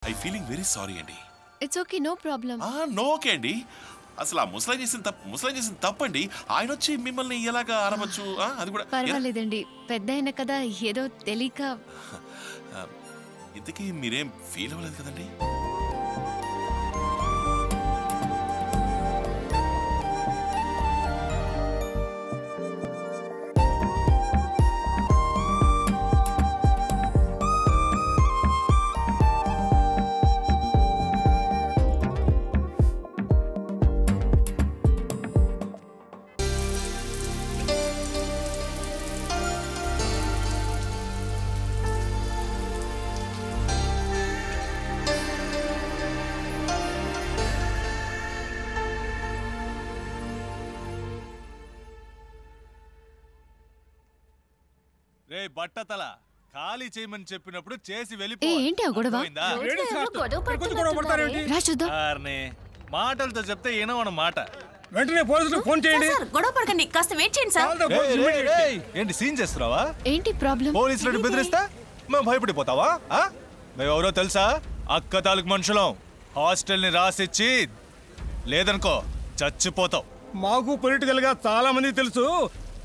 I feeling very sorry అండి. It's okay, no problem. No okay అండి. అసలు ఆ ముసలాయన చేసిన తప్పండి. ఆయన వచ్చి మిమ్మల్ని ఎలాగా ఆరవచ్చు? అది కూడా పర్వాలేదండి, పెద్ద అయిన కదా, ఏదో తెలియక. ఇంతకీ మీరేం ఫీల్ అవ్వలేదు కదండి? రే బట్టతల, ఖాళీ చేయమని చెప్పినప్పుడు చేసి వెళ్ళిపో. ఏంటి ఆ గొడవ? మాటలతో చెప్తే ఏనవన్న మాట. వెంటనే పోలీసులకు ఫోన్ చేయండి. గొడవ పడకండి, కాస్త వెయిట్ చేయండి సార్. ఏంటి సీన్ చేస్తున్నావా? ఏంటి ప్రాబ్లం? పోలీసులను బెదిరిస్తా మేము భయపడిపోతావా? మేము ఎవరో తెలుసా? అక్క తాలూకు మనుషులం. హాస్టల్ ని రాసిచ్చి లేదనుకో చచ్చిపోతావు. మాకు పొలిటికల్ గా చాలా మంది తెలుసు.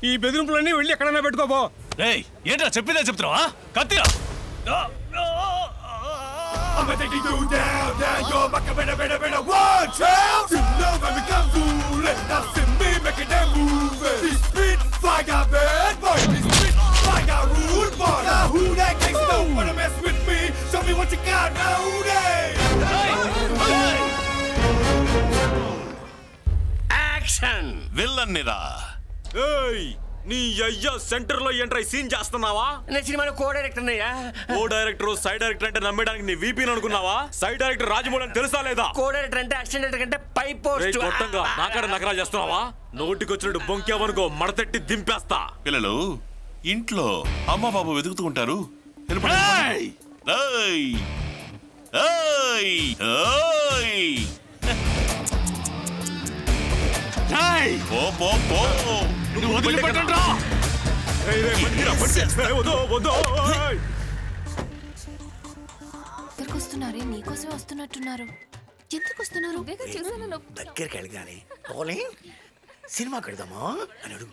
ఈ బెదిరింపులన్నీ వెళ్ళి ఎక్కడైనా పెట్టుకోపో. ఏంట్రా చెప్పిందే చెప్తున్నావా? కత్తిరా. విల్లన్నిరా. నీ అయ్యా సెంటర్ లో ఏంట్రా సీన్ చేస్తున్నావా? నేను సినిమాలో కో డైరెక్టర్ అన్నయ్యా. కో డైరెక్టర్ సైడ్ డైరెక్టర్ అంటే నమ్మడానికి నీ వీపీని అనుకున్నావా? సైడ్ డైరెక్టర్ రాజమౌళి అని తెలుసా లేదా? కో డైరెక్టర్ అంటే అసిస్టెంట్ డైరెక్టర్ కంటే పై పోస్ట్. కొట్టంగా నాకడ నకరా చేస్తున్నావా? నోటికి వచ్చినట్టు బొంకేవనుకో మడతెట్టి దింపేస్తా. పిల్లలు ఇంట్లో అమ్మ బాబు వెతుకుతూ ఉంటారు. వస్తున్నారే, నీకోసమే వస్తున్నట్టున్నారు. ఎందుకు వస్తున్నారు? దగ్గరికి వెళ్ళగానే సినిమాకి వెళ్దామా అని అడుగు.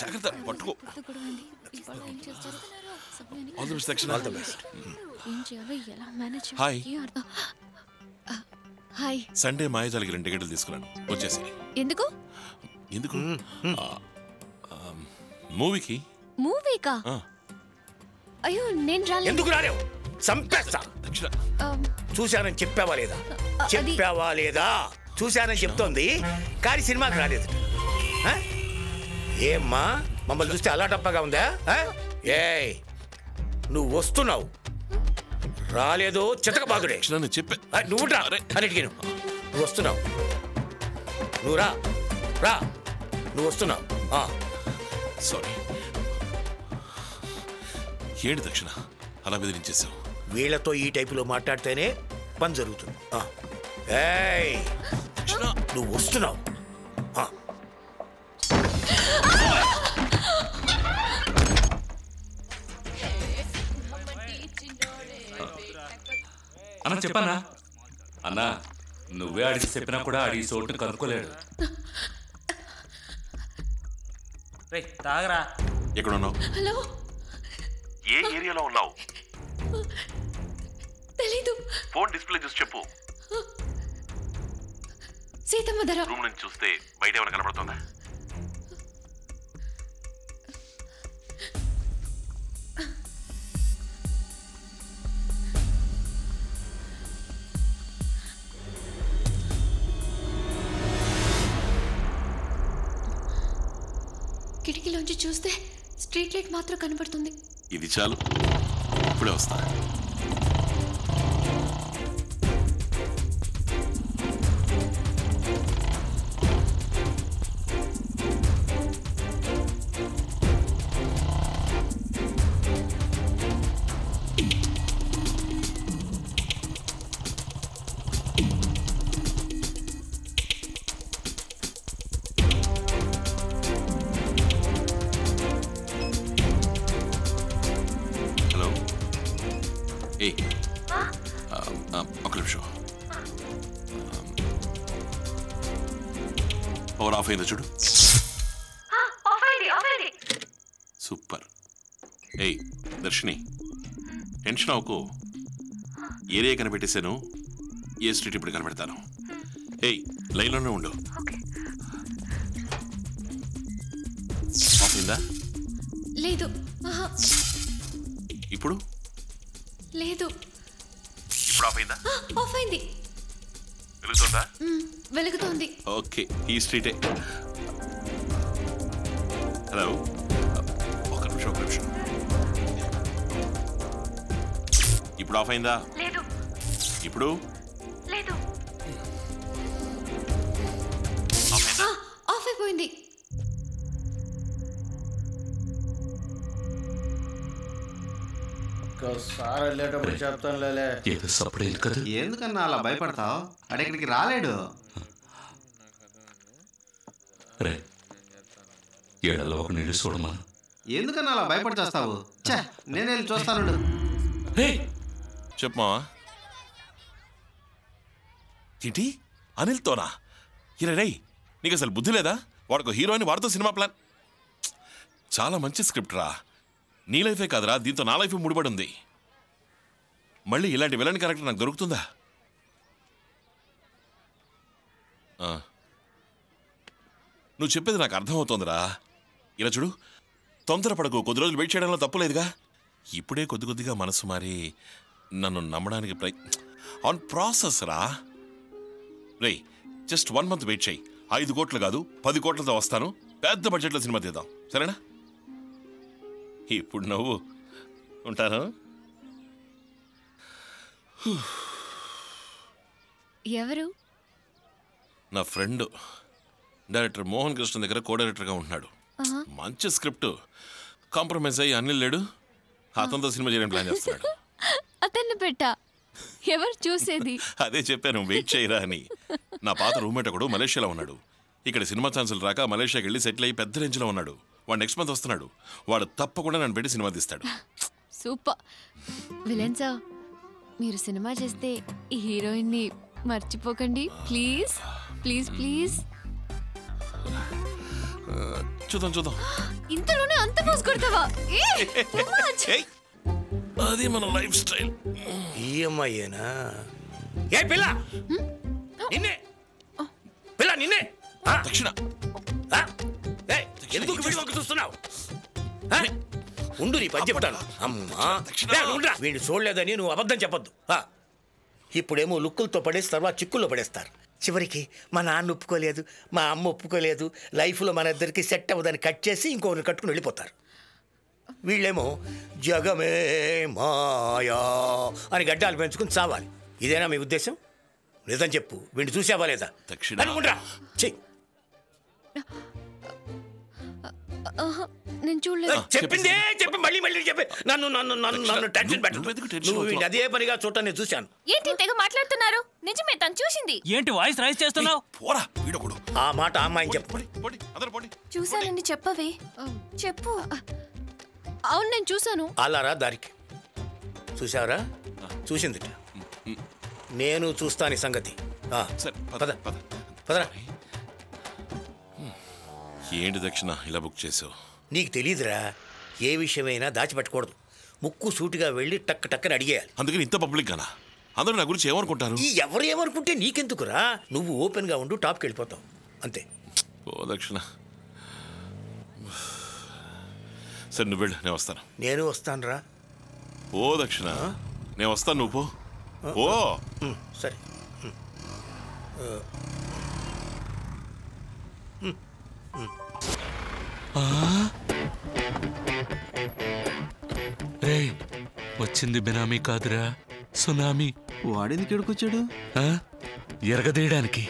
జాగ్రత్త, పట్టుకో. హాయ్. సండే మాయాజాలకి 2 టికెట్లు తీసుకున్నాను, వచ్చేసి. ఎందుకు? ఎందుకు? మూవీకి. మూవీకా? అయ్యో నేను రాలేదు. ఎందుకు రాలేవు? చంపేస్తా. చూశానని చెప్పావా లేదా? చెప్పావా లేదా? చూశానని చెప్తోంది కానీ సినిమాకి రాలేదు. ఏమ్మా మమ్మల్ని చూస్తే అలా టప్పగా ఉందా? ఏయ్ నువ్వు వస్తున్నావు, రాలేదు చితకబాదుడే. చెప్పే నువ్వు రా అన్నిటికీ. నువ్వు వస్తున్నావు, నువ్వు రా రా, నువ్వు వస్తున్నావు. సారీ. ఏంటి దక్షిణ అలా బెదిరించేసావు? వీళ్ళతో ఈ టైపులో మాట్లాడితేనే పని జరుగుతుంది. ఏయ్ నువ్వు వస్తున్నావు. అన్న చెప్పన్నా? అన్నా నువ్వే అడిగి చెప్పినా కూడా అడిగి చోటుని కనుక్కోలేడు. తాగరా. ఎక్కడ ఉన్నావు? హలో, ఏ ఏరియాలో ఉన్నావు? తెలీదు. ఫోన్ డిస్ప్లే చూసి చెప్పు. సీతమ్మ ధర. రూమ్ నుంచి చూస్తే బయట ఏమైనా కనబడుతుందా? కిటికీలోంచి చూస్తే స్ట్రీట్ లైట్ మాత్రం కనబడుతుంది. ఇది చాలు, ఇప్పుడే వస్తా. ఒక నిమిషం. పవర్ ఆఫ్ అయిందో చూడు. సూపర్. ఏయ్ దర్శిని, టెన్షన్ అవ్వకు. ఏరియా కనిపెట్టేశాను, ఏ స్ట్రీట్ ఇప్పుడు కనిపెడతాను. ఏయ్ లైన్లోనే ఉండు. ఆఫ్ అయిందా? లేదు. ఇప్పుడు లేదు. ఇప్పుడు ఆఫ్ అయిందా? ఆఫ్ అయింది. వెలుగుతుందా? వెలుగుతోంది. ఓకే, ఈ స్ట్రీటే. హలో, ఒక నిమిషం. ఇప్పుడు ఆఫ్ అయిందా? లేదు. ఇప్పుడు లేదు. ఆఫ్ అయిపోయింది. సార్ వెళ్ళేటప్పుడు చెప్తాను లేలే. ఏదో సపడేది కదా. ఎందుకన్నా అలా భయపడతావు? అడెక్కడికి రాలేడు. రే ఏడలో ఒక నీళ్ళు చూడమా. ఎందుకన్నా అలా భయపడి చేస్తావు? నేను వెళ్ళి చూస్తాను. చెప్పమా. ఏంటి అనిల్తోనా? ఇరే నీకు అసలు బుద్ధి లేదా? వాడికి హీరోయిన్, వాడితో సినిమా ప్లాన్. చాలా మంచి స్క్రిప్ట్ రా. నీ లైఫే కాదురా, దీంతో నా లైఫ్ ముడిపడి ఉంది. మళ్ళీ ఇలాంటి విలన్ క్యారెక్టర్ నాకు దొరుకుతుందా? నువ్వు చెప్పేది నాకు అర్థమవుతోందిరా. ఇలా చూడు, తొందరపడకు. కొద్ది రోజులు వెయిట్ చేయడంలో తప్పులేదుగా. ఇప్పుడే కొద్దిగా మనసు మారి నన్ను నమ్మడానికి ఆన్ ప్రాసెస్ రా. రే జస్ట్ 1 month వెయిట్ చేయి. 5 కోట్లు కాదు 10 కోట్లతో వస్తాను. పెద్ద బడ్జెట్లో సినిమా తీద్దాం, సరేనా? ఇప్పుడు నువ్వు ఉంటాను. ఎవరు? నా ఫ్రెండ్ డైరెక్టర్ మోహన్ కృష్ణ దగ్గర కో డైరెక్టర్గా ఉంటున్నాడు. మంచి స్క్రిప్ట్. కాంప్రమైజ్ అయ్యి అనిల్ లేడు, అతనితో సినిమా చేయడానికి ప్లాన్ చేస్తున్నాడు. అతన్ని పెట్టా. ఎవరు చూసేది? అదే చెప్పాను, వెయిట్ చేయరా అని. నా పాత రూమ్మేట్ ఒకడు మలేషియాలో ఉన్నాడు. ఇక్కడ సినిమా ఛాన్సులు రాక మలేషియాకి వెళ్ళి సెటిల్ అయ్యి పెద్ద రేంజ్లో ఉన్నాడు. వాడు నెక్స్ట్ మంత్ వస్తున్నాడు. వాడు తప్పకుండా నన్ను పెట్టి సినిమా తీస్తాడు. సూపర్. విలన్ సార్, మీరు సినిమా చేస్తే ఈ హీరోయిన్ని మర్చిపోకండి ప్లీజ్. Please please. చూద్దాం. ఇంతలోనే అంత పోస్ కొడతావా? అది మన లైఫ్ స్టైల్. ఈ అమ్మాయేనా? ఏ పిల్ల నిన్నే, పిల్ల నిన్నే. దక్షిణ, ఎందుకు వీడి వంక చూస్తున్నావు? ఉండు, నీ పని చెప్తాను. అమ్మా వీడిని చూడలేదని నువ్వు అబద్ధం చెప్పొద్దు. ఇప్పుడేమో లుక్కులతో పడేసి తర్వాత చిక్కుల్లో పడేస్తారు. చివరికి మా నాన్న ఒప్పుకోలేదు, మా అమ్మ ఒప్పుకోలేదు, లైఫ్లో మన ఇద్దరికి సెట్ అవ్వదని కట్ చేసి ఇంకొకరిని కట్టుకుని వెళ్ళిపోతారు. వీళ్ళేమో జగమే మాయా అని గడ్డాలు పెంచుకుని చావాలి. ఇదేనా మీ ఉద్దేశం? నిజం చెప్పు, వీడిని చూసావా లేదా? అనుకుంటా నేను చూడలేదు. చెప్పిందే చెప్పి మళ్ళీ చెప్పి నన్ను టెన్షన్ పెట్టు. నువ్వు వీడిని అదే పనిగా చూడటం నేను చూశాను. ఏంటి తెగ మాట్లాడుతున్నారు? నిజమే, తను చూసింది. ఏంటి వాయిస్ రైజ్ చేస్తున్నావు? ఆ మాట అమ్మాయిని చెప్పు. చూశానండి, చెప్పవే. చెప్పు. అవును, నేను చూశాను. అలారా దారికి చూసావరా? చూసిందిట. నేను చూస్తాను ఈ సంగతి. పదరా. ఏంటి దక్షిణ ఇలా బుక్ చేసావు? నీకు తెలీదురా, ఏ విషయమైనా దాచిపెట్టకూడదు. ముక్కు సూటిగా వెళ్ళి టక్కని అడిగేయాలి. అందుకని ఇంత పబ్లిక్ గానా? అందరూ నా గురించి ఏమనుకుంటారు? ఎవరు ఏమనుకుంటే నీకెందుకురా? నువ్వు ఓపెన్గా ఉండు, టాప్కి వెళ్ళిపోతావు అంతే. ఓ దక్షిణ, సరే నువ్వు వెళ్ళు, నేను వస్తాను. నేను వస్తాను రా. ఓ దక్షిణ, నేను వస్తాను, నువ్వు పో. సరే. రే వచ్చింది బినామీ కాదురా, సునామీ. వాడెందుకు ఎడుకొచ్చాడు? ఎరగదీయడానికి.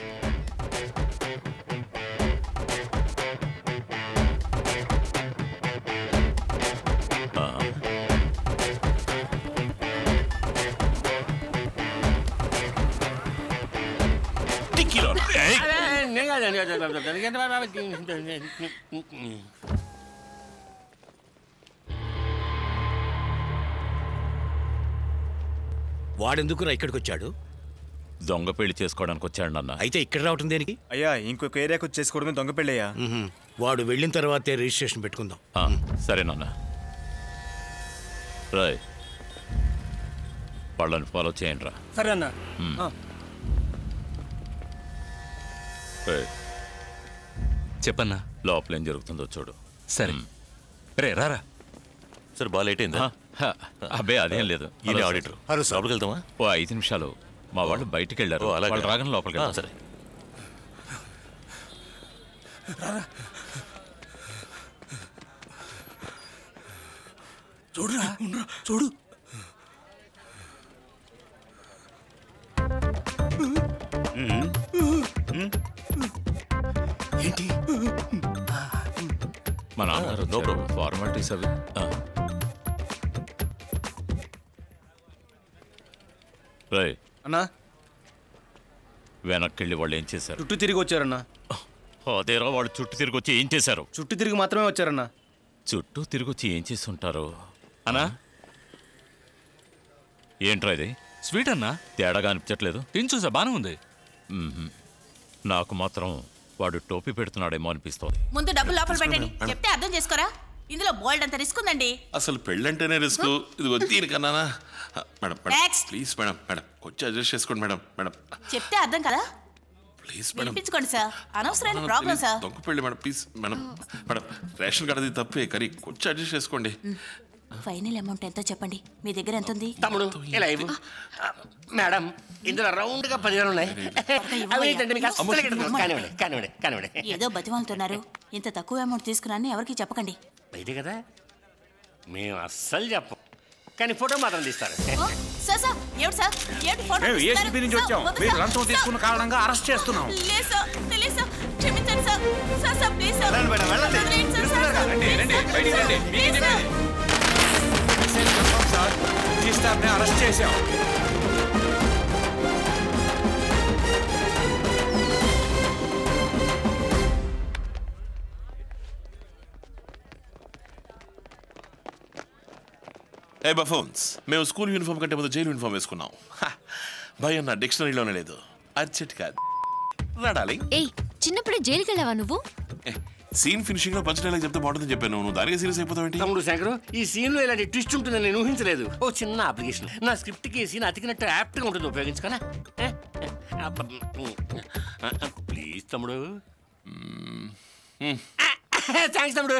వాడెందుకురా ఇక్కడికి వచ్చాడు? దొంగ పెళ్లి చేసుకోవడానికి వచ్చాడు నాన్న. అయితే ఇక్కడ రావటం దేనికి? అయ్యా ఇంకొక ఏరియాకి వచ్చేసుకోవడమే దొంగ పెళ్ళయ్యా. వాడు వెళ్ళిన తర్వాతే రిజిస్ట్రేషన్ పెట్టుకుందాం. సరే నాన్న. రాయ్ వాళ్ళని ఫాలో చేయండి రా. సరే అన్న. చెప్పన్నా. లోపల ఏం జరుగుతుందో చూడు. సరే రే రారా. సరే బాగా లేట్ అయిందా? అబ్బే అదేం లేదు. ఈయన ఆడిటర్. లోపలికి వెళ్తామా? ఓ 5 నిమిషాలు మా వాళ్ళు బయటికి వెళ్ళారు. వాళ్ళు రాగానే లోపలికి వెళ్తాం. సరే చూడురా చూడు. ఏంటి మా నాన్నగారు నో ప్రాబ్లం. ఫార్మాలిటీస్ అవి. రాయ్ అన్నా వెనక్కి వెళ్ళి వాళ్ళు ఏం చేశారు? చుట్టూ తిరిగి వచ్చారన్నా. అదేరా వాళ్ళు చుట్టూ తిరిగి వచ్చి ఏం చేశారు? చుట్టూ తిరిగి మాత్రమే వచ్చారన్నా. చుట్టూ తిరిగి వచ్చి ఏం చేసి ఉంటారు అన్నా? ఏంట్రా ఇది? స్వీట్ అన్నా. తేడాగా అనిపించట్లేదు. తిని చూసా బానే ఉంది. నాకు మాత్రం వాడు టోపీ పెడుతున్నాడేమో అనిపిస్తోంది. ముందు డబ్బులు లోపల పెట్టండి. చెప్తే అర్థం చేసుకోరా? ఇందులో బోల్డ్ అంత రిస్క్ ఉందండి. అసలు పెళ్ళంటేనే రిస్క్. ఇదిగో దీనికన్నానా? మేడం ప్లీజ్ మేడం కొంచెం అడ్జస్ట్ చేసుకోండి మేడం. చెప్తే అర్థం కదా? ప్లీజ్ మేడం వినిపించుకోండి సార్. అనవసరమైన ప్రాబ్లం సార్. దొంగ పెళ్ళి madam please madam. Ration card అది తప్పే కానీ కొంచెం అడ్జస్ట్ చేసుకోండి. ఫైనల్ అమౌంట్ ఎంతో చెప్పండి. మీ దగ్గర ఎంత ఉంది? తమ్ముడు ఇలా ఇవ్వు. మేడం ఇందులో రౌండ్ గా 10,000 ఉన్నాయి. కానివ్వండి. ఏదో బతిమాలుతున్నారు. ఇంత తక్కువ అమౌంట్ తీసుకున్నాను ఎవరికి చెప్పకండి. అయితే కదా మేము అస్సలు చెప్పం. కానీ ఫోటో మాత్రం తీస్తారు. సార్ సార్ ఏమిటి సార్? ఏమిటి ఫోటో ఏసీబీ నుంచి వచ్చాం. మీరు లంచం తీసుకున్న కారణంగా అరెస్ట్ చేస్తున్నాం. లేదు సార్, తెలియదు సార్. క్షమించండి sir. Sir please sir. Arrest చేశాం. ఏ బఫోన్స్, మేము స్కూల్ యూనిఫామ్ కంటే ముందు జైలు యూనిఫామ్ వేసుకున్నాం. భయం నా డిక్షనరీలోనే లేదు. అర్జెంట్ కాదు రాడాలి. ఏయ్ చిన్నప్పుడే జైలుకి వెళ్ళావా నువ్వు? సీన్ ఫినిషింగ్ లో పంచ్ డైలాగ్ చెప్తే బాగుంటుందని చెప్పాను. నువ్వు దానికి సీరియస్ అయిపోతావు. తమ్ముడు శంకర్ ఈ సీన్ లో ఇలాంటి ట్విస్ట్ ఉంటుందని నేను ఊహించలేదు. ఓ చిన్న అప్లికేషన్. నా స్క్రిప్ట్ కి సీన్ అతికినట్టు యాప్ట్ గా ఉంటుంది. ఉపయోగించుకోనా? ప్లీజ్ తమ్ముడు. థ్యాంక్స్ తమ్ముడు.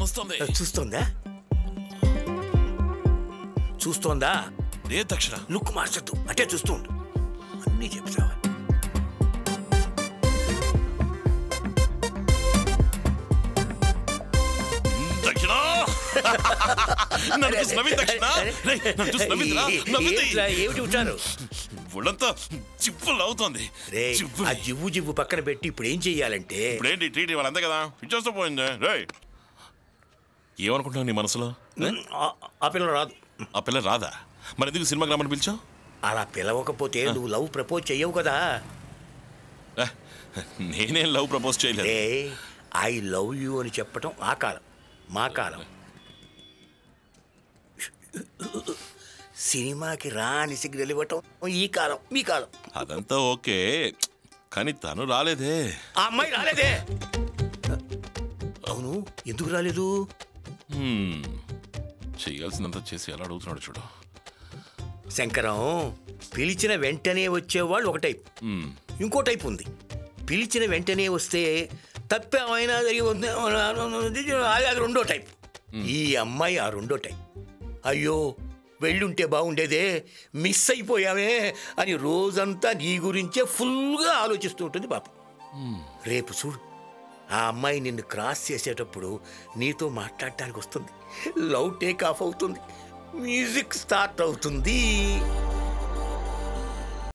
వస్తుంది. చూస్తోందా? ఏ దక్షిణ లుక్ మార్చద్దు. అటే చూస్తూ ఉండు. అన్నీ చెప్తావా? దక్షిణ ఏమిటి వచ్చారు? ఒళ్ళంతా చిప్పులు అవుతుంది. ఆ జివ్వు పక్కన పెట్టి ఇప్పుడు ఏం చెయ్యాలంటే ఇప్పుడేంటి ట్రీట్ ఇవ్వాలి అంతే కదా. ఇచ్చేస్తూ పోయింది. ఏమనుకుంటున్నావు నీ మనసులో? ఆ పిల్ల రాదు. ఆ పిల్ల రాదా? మరి ఎందుకు సినిమా గ్రామని పిలిచావు? అలా పిలవకపోతే నువ్వు లవ్ ప్రపోజ్ చెయ్యవు కదా. నేనేం లవ్ ప్రపోజ్ చేయలేదు. ఐ లవ్ యూ అని చెప్పటం ఆ కాలం. మా కాలం సినిమాకి రాని సిగ్నల్ ఇవ్వటం ఈ కాలం. మీ కాలం. అదంతా ఓకే కానీ తను రాలేదే. ఆ అమ్మాయి రాలేదే. అవును ఎందుకు రాలేదు? చేయాల్సినంత చేసి ఎలా అడుగుతున్నాడు చూడు. శంకరం పిలిచిన వెంటనే వచ్చేవాళ్ళు ఒక టైప్. ఇంకో టైప్ ఉంది. పిలిచిన వెంటనే వస్తే తప్పేమైనా అది రెండో టైప్. ఈ అమ్మాయి ఆ రెండో టైప్. అయ్యో వెళ్ళుంటే బాగుండేదే, మిస్ అయిపోయామే అని రోజంతా నీ గురించే ఫుల్గా ఆలోచిస్తూ ఉంటుంది పాపం. రేపు చూడు ఆ అమ్మాయి నిన్ను క్రాస్ చేసేటప్పుడు నీతో మాట్లాడటానికి వస్తుంది. లవ్ టేక్ ఆఫ్ అవుతుంది. మ్యూజిక్ స్టార్ట్ అవుతుంది.